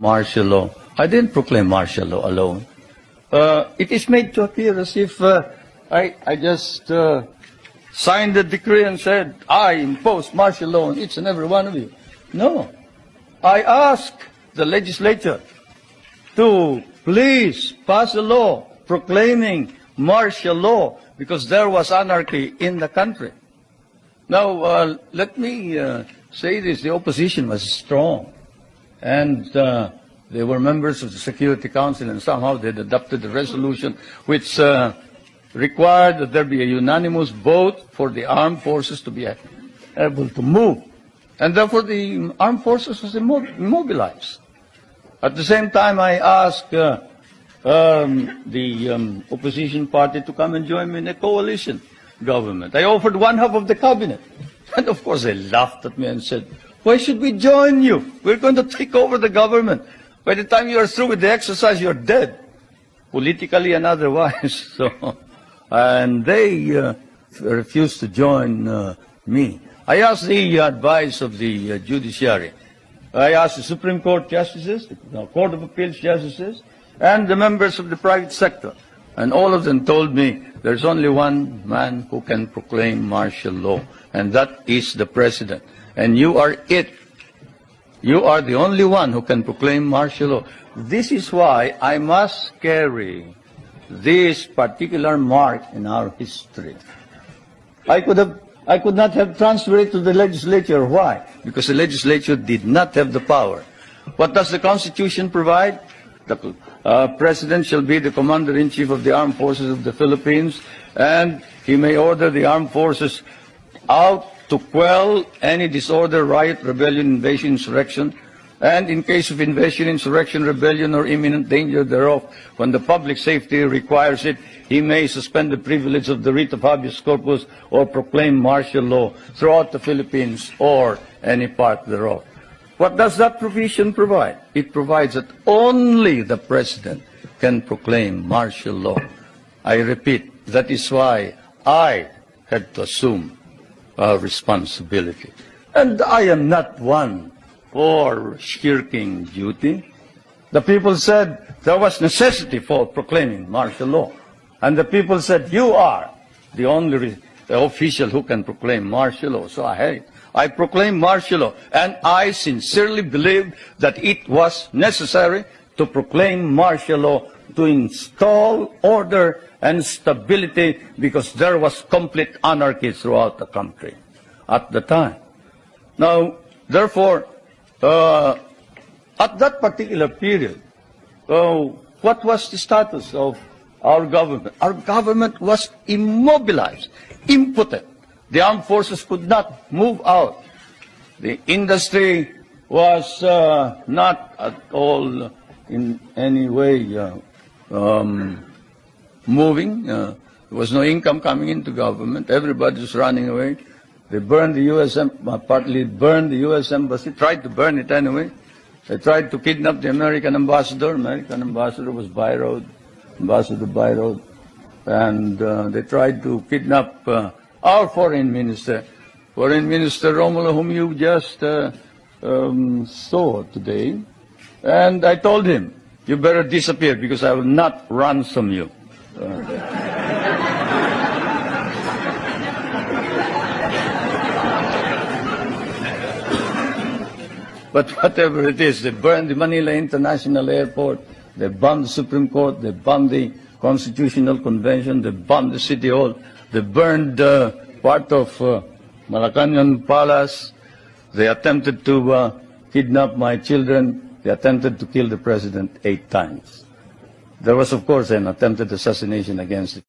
martial law. I didn't proclaim martial law alone. It is made to appear as if I just signed the decree and said, I impose martial law on each and every one of you. No. I asked the legislature to please pass a law proclaiming martial law because there was anarchy in the country. Now, let me say this. The opposition was strong. And they were members of the Security Council, and somehow they adopted a resolution which required that there be a unanimous vote for the armed forces to be able to move. And therefore the armed forces was immobilized. At the same time, I asked the opposition party to come and join me in a coalition government. I offered one half of the cabinet. And of course they laughed at me and said, why should we join you? We're going to take over the government. By the time you are through with the exercise, you're dead, politically and otherwise. And they refused to join me. I asked the advice of the judiciary. I asked the Supreme Court justices, the Court of Appeals justices, and the members of the private sector. And all of them told me there's only one man who can proclaim martial law, and that is the president. And you are it. You are the only one who can proclaim martial law. This is why I must carry this particular mark in our history. I could not have transferred it to the legislature. Why? Because the legislature did not have the power. What does the Constitution provide? The President shall be the Commander-in-Chief of the Armed Forces of the Philippines, and he may order the armed forces out to quell any disorder, riot, rebellion, invasion, insurrection, and in case of invasion, insurrection, rebellion, or imminent danger thereof, when the public safety requires it, he may suspend the privilege of the writ of habeas corpus or proclaim martial law throughout the Philippines or any part thereof. What does that provision provide? It provides that only the President can proclaim martial law. I repeat, that is why I had to assume responsibility. And I am not one for shirking duty. The people said there was necessity for proclaiming martial law. And the people said, you are the only official who can proclaim martial law. So I proclaimed martial law. And I sincerely believe that it was necessary to proclaim martial law to install order and stability because there was complete anarchy throughout the country at the time. Now, therefore, at that particular period, what was the status of our government? Our government was immobilized, impotent. The armed forces could not move out. The industry was not at all in any way moving. There was no income coming into government. Everybody was running away. They burned the U.S. partly burned the U.S. embassy, tried to burn it anyway. They tried to kidnap the American ambassador. American ambassador was Ambassador Byrod. And they tried to kidnap our foreign minister, Romulo, whom you just saw today. And I told him, you better disappear because I will not ransom you. But whatever it is, they burned the Manila International Airport, they bombed the Supreme Court, they bombed the Constitutional Convention, they bombed the City Hall, they burned part of Malacanang Palace, they attempted to kidnap my children, they attempted to kill the President 8 times. There was, of course, an attempted assassination against